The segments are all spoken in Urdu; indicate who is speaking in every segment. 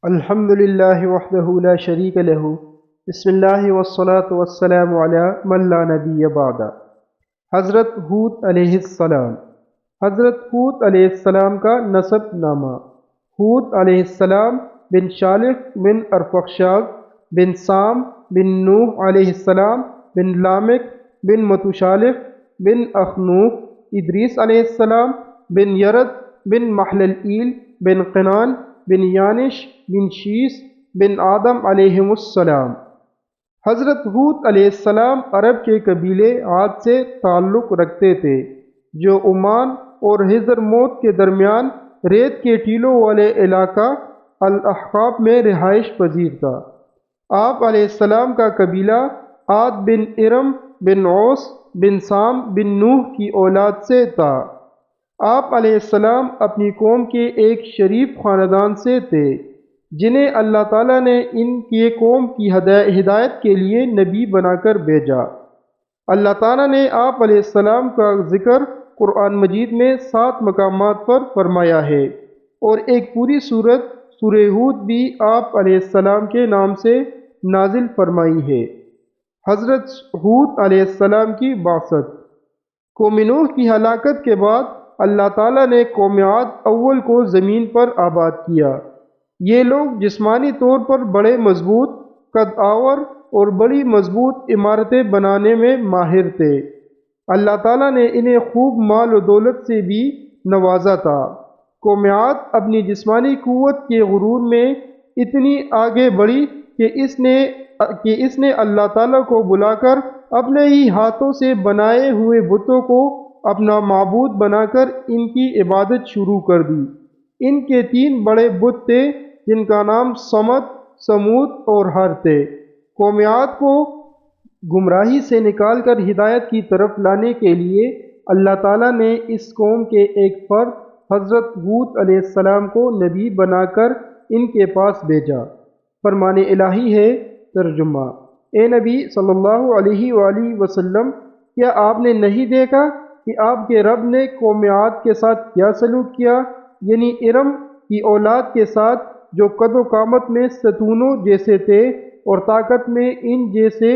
Speaker 1: الحمد للہ وحدہ لا شریک لہ بسم اللہ والصلاة والسلام علی من لا نبی بعد۔ حضرت ہود علیہ السلام۔ حضرت ہود علیہ السلام کا نسب نامہ: ہود علیہ السلام بن صالح بن ارفخشاد بن سام بن نوح علیہ السلام بن لامک بن متوشالح بن اخنوخ ادریس علیہ السلام بن یرد بن محللئیل بن قنان بن یانش بن شیس بن آدم علیہم السلام۔ حضرت ہود علیہ السلام عرب کے قبیلے عاد سے تعلق رکھتے تھے جو عمان اور حضر موت کے درمیان ریت کے ٹیلوں والے علاقہ الاحقاف میں رہائش پذیر تھا۔ آپ علیہ السلام کا قبیلہ عاد بن ارم بن عوس بن سام بن نوح کی اولاد سے تھا۔ آپ علیہ السلام اپنی قوم کے ایک شریف خاندان سے تھے جنہیں اللہ تعالیٰ نے ان کی قوم کی ہدایت کے لیے نبی بنا کر بھیجا۔ اللہ تعالیٰ نے آپ علیہ السلام کا ذکر قرآن مجید میں 7 مقامات پر فرمایا ہے اور ایک پوری سورت سورہ ہود بھی آپ علیہ السلام کے نام سے نازل فرمائی ہے۔ حضرت ہود علیہ السلام کی بعثت: قوم نوح کی ہلاکت کے بعد اللہ تعالیٰ نے قوم عاد اول کو زمین پر آباد کیا۔ یہ لوگ جسمانی طور پر بڑے مضبوط، قد آور اور بڑی مضبوط عمارتیں بنانے میں ماہر تھے۔ اللہ تعالیٰ نے انہیں خوب مال و دولت سے بھی نوازا تھا۔ قوم عاد اپنی جسمانی قوت کے غرور میں اتنی آگے بڑھی کہ اس نے اللہ تعالیٰ کو بلا کر اپنے ہی ہاتھوں سے بنائے ہوئے بتوں کو اپنا معبود بنا کر ان کی عبادت شروع کر دی۔ ان کے 3 بڑے بت تھے جن کا نام سمد، سمود اور ہر تھے۔ قوم عاد کو گمراہی سے نکال کر ہدایت کی طرف لانے کے لیے اللہ تعالیٰ نے اس قوم کے ایک فرد حضرت ہود علیہ السلام کو نبی بنا کر ان کے پاس بھیجا۔ فرمان الہی ہے۔ ترجمہ: اے نبی صلی اللہ علیہ وآلہ وسلم، کیا آپ نے نہیں دیکھا کہ آپ کے رب نے قوم عاد کے ساتھ کیا سلوک کیا، یعنی ارم کی اولاد کے ساتھ جو قد و قامت میں ستونوں جیسے تھے اور طاقت میں ان جیسے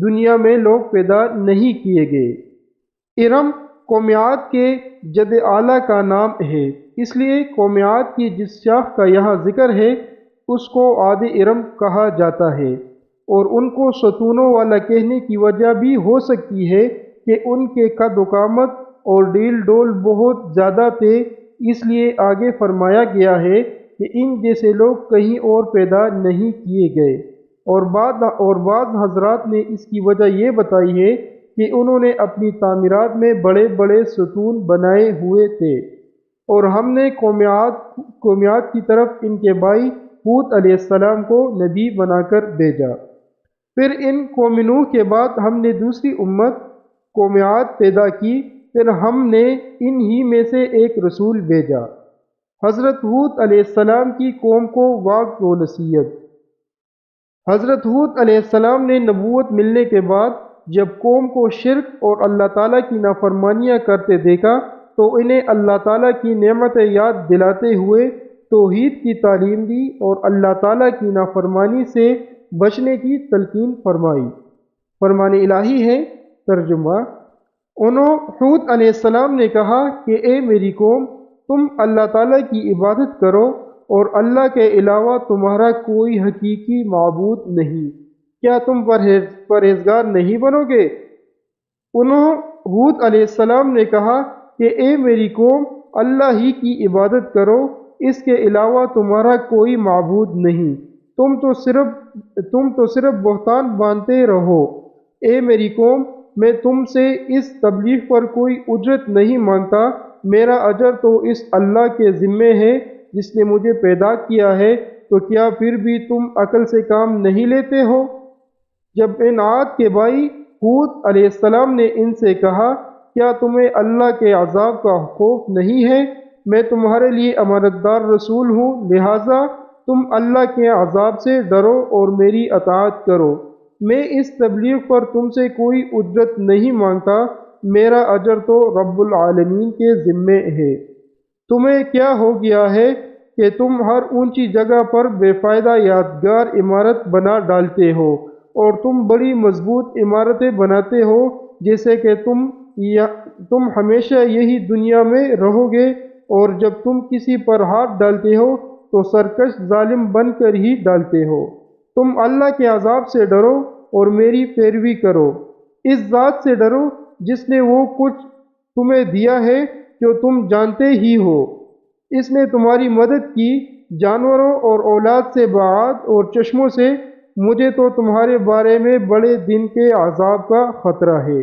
Speaker 1: دنیا میں لوگ پیدا نہیں کیے گئے۔ ارم قوم عاد کے جد اعلیٰ کا نام ہے، اس لیے قوم عاد کی جس شاخ کا یہاں ذکر ہے اس کو عاد ارم کہا جاتا ہے، اور ان کو ستونوں والا کہنے کی وجہ بھی ہو سکتی ہے کہ ان کے قد و قامت اور ڈیل ڈول بہت زیادہ تھے، اس لیے آگے فرمایا گیا ہے کہ ان جیسے لوگ کہیں اور پیدا نہیں کیے گئے، اور بعض حضرات نے اس کی وجہ یہ بتائی ہے کہ انہوں نے اپنی تعمیرات میں بڑے بڑے ستون بنائے ہوئے تھے، اور ہم نے قوم عاد کی طرف ان کے بھائی ہود علیہ السلام کو نبی بنا کر بھیجا۔ پھر ان قوم نوح کے بعد ہم نے دوسری امت قوم عاد پیدا کی، پھر ہم نے ان ہی میں سے ایک رسول بھیجا۔ حضرت ہود علیہ السلام کی قوم کو وعظ و نصیحت۔ حضرت ہود علیہ السلام نے نبوت ملنے کے بعد جب قوم کو شرک اور اللہ تعالیٰ کی نافرمانیاں کرتے دیکھا تو انہیں اللہ تعالیٰ کی نعمتیں یاد دلاتے ہوئے توحید کی تعلیم دی اور اللہ تعالیٰ کی نافرمانی سے بچنے کی تلقین فرمائی۔ فرمان الہی ہے۔ ترجمہ: ہود علیہ السلام نے کہا کہ اے میری قوم، تم اللہ تعالیٰ کی عبادت کرو اور اللہ کے علاوہ تمہارا کوئی حقیقی معبود نہیں، کیا تم پرہیزگار نہیں بنو گے؟ ہود علیہ السلام نے کہا کہ اے میری قوم، اللہ ہی کی عبادت کرو، اس کے علاوہ تمہارا کوئی معبود نہیں، تم تو صرف بہتان باندھتے رہو۔ اے میری قوم، میں تم سے اس تبلیغ پر کوئی اجرت نہیں مانگتا، میرا اجر تو اس اللہ کے ذمے ہے جس نے مجھے پیدا کیا ہے، تو کیا پھر بھی تم عقل سے کام نہیں لیتے ہو؟ جب ان عاد کے بھائی ہود علیہ السلام نے ان سے کہا، کیا تمہیں اللہ کے عذاب کا خوف نہیں ہے؟ میں تمہارے لیے امانت دار رسول ہوں، لہٰذا تم اللہ کے عذاب سے ڈرو اور میری اطاعت کرو۔ میں اس تبلیغ پر تم سے کوئی اجرت نہیں مانگتا، میرا اجر تو رب العالمین کے ذمے ہے۔ تمہیں کیا ہو گیا ہے کہ تم ہر اونچی جگہ پر بے فائدہ یادگار عمارت بنا ڈالتے ہو، اور تم بڑی مضبوط عمارتیں بناتے ہو جیسے کہ تم ہمیشہ یہی دنیا میں رہو گے، اور جب تم کسی پر ہاتھ ڈالتے ہو تو سرکش ظالم بن کر ہی ڈالتے ہو۔ تم اللہ کے عذاب سے ڈرو اور میری پیروی کرو، اس ذات سے ڈرو جس نے وہ کچھ تمہیں دیا ہے جو تم جانتے ہی ہو۔ اس نے تمہاری مدد کی جانوروں اور اولاد سے بعد اور چشموں سے، مجھے تو تمہارے بارے میں بڑے دن کے عذاب کا خطرہ ہے۔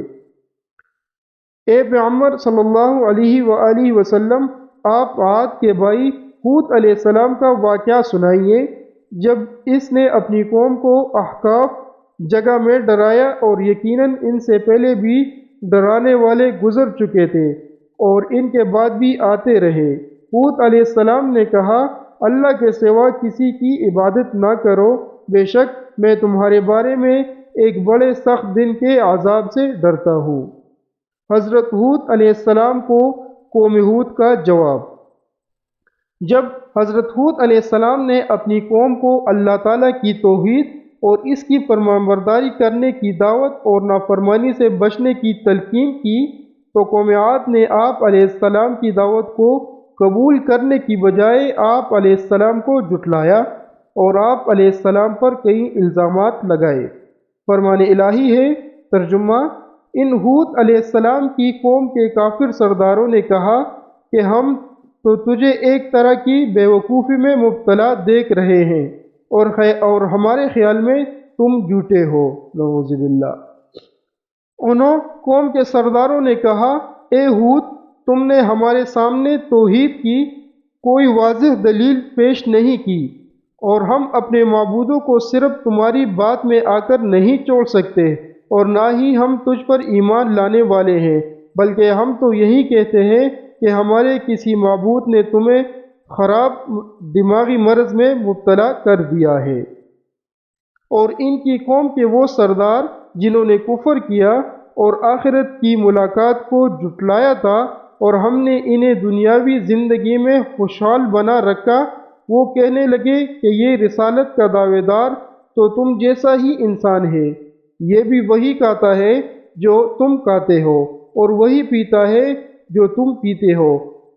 Speaker 1: اے پیغمبر صلی اللہ علیہ وآلہ وسلم، آپ عاد کے بھائی ہود علیہ السلام کا واقعہ سنائیے، جب اس نے اپنی قوم کو احقاف جگہ میں ڈرایا، اور یقیناً ان سے پہلے بھی ڈرانے والے گزر چکے تھے اور ان کے بعد بھی آتے رہے۔ ہود علیہ السلام نے کہا، اللہ کے سوا کسی کی عبادت نہ کرو، بے شک میں تمہارے بارے میں ایک بڑے سخت دن کے عذاب سے ڈرتا ہوں۔ حضرت ہود علیہ السلام کو قوم ہود کا جواب۔ جب حضرت ہود علیہ السلام نے اپنی قوم کو اللہ تعالیٰ کی توحید اور اس کی فرمانبرداری کرنے کی دعوت اور نافرمانی سے بچنے کی تلقین کی، تو قوم عاد نے آپ علیہ السلام کی دعوت کو قبول کرنے کی بجائے آپ علیہ السلام کو جھٹلایا اور آپ علیہ السلام پر کئی الزامات لگائے۔ فرمان الہی ہے، ترجمہ: ان ہود علیہ السلام کی قوم کے کافر سرداروں نے کہا کہ ہم تو تجھے ایک طرح کی بے وقوفی میں مبتلا دیکھ رہے ہیں، اور ہمارے خیال میں تم جھوٹے ہو، نعوذ باللہ۔ انہوں قوم کے سرداروں نے کہا، اے ہود، تم نے ہمارے سامنے توحید کی کوئی واضح دلیل پیش نہیں کی، اور ہم اپنے معبودوں کو صرف تمہاری بات میں آ کر نہیں چھوڑ سکتے، اور نہ ہی ہم تجھ پر ایمان لانے والے ہیں، بلکہ ہم تو یہی کہتے ہیں کہ ہمارے کسی معبود نے تمہیں خراب دماغی مرض میں مبتلا کر دیا ہے۔ اور ان کی قوم کے وہ سردار جنہوں نے کفر کیا اور آخرت کی ملاقات کو جھٹلایا تھا، اور ہم نے انہیں دنیاوی زندگی میں خوشحال بنا رکھا، وہ کہنے لگے کہ یہ رسالت کا دعوے دار تو تم جیسا ہی انسان ہے، یہ بھی وہی کھاتا ہے جو تم کھاتے ہو، اور وہی پیتا ہے جو تم پیتے ہو،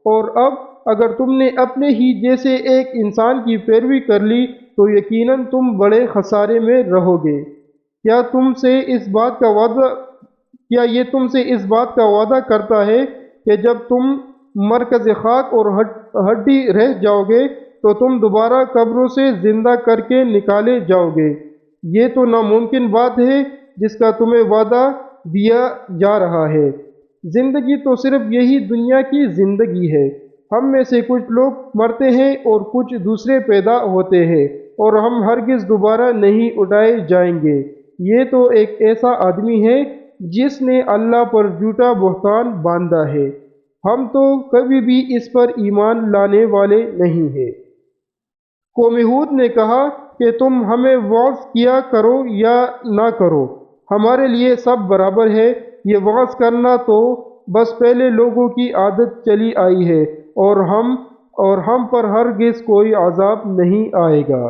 Speaker 1: اور اب اگر تم نے اپنے ہی جیسے ایک انسان کی پیروی کر لی تو یقیناً تم بڑے خسارے میں رہو گے۔ کیا یہ تم سے اس بات کا وعدہ کرتا ہے کہ جب تم مرکز خاک اور ہڈی رہ جاؤ گے تو تم دوبارہ قبروں سے زندہ کر کے نکالے جاؤ گے؟ یہ تو ناممکن بات ہے جس کا تمہیں وعدہ دیا جا رہا ہے۔ زندگی تو صرف یہی دنیا کی زندگی ہے، ہم میں سے کچھ لوگ مرتے ہیں اور کچھ دوسرے پیدا ہوتے ہیں، اور ہم ہرگز دوبارہ نہیں اٹھائے جائیں گے۔ یہ تو ایک ایسا آدمی ہے جس نے اللہ پر جھوٹا بہتان باندھا ہے، ہم تو کبھی بھی اس پر ایمان لانے والے نہیں ہیں۔ قوم ہود نے کہا کہ تم ہمیں وعظ کیا کرو یا نہ کرو، ہمارے لیے سب برابر ہے، یہ وعظ کرنا تو بس پہلے لوگوں کی عادت چلی آئی ہے، اور ہم پر ہرگز کوئی عذاب نہیں آئے گا۔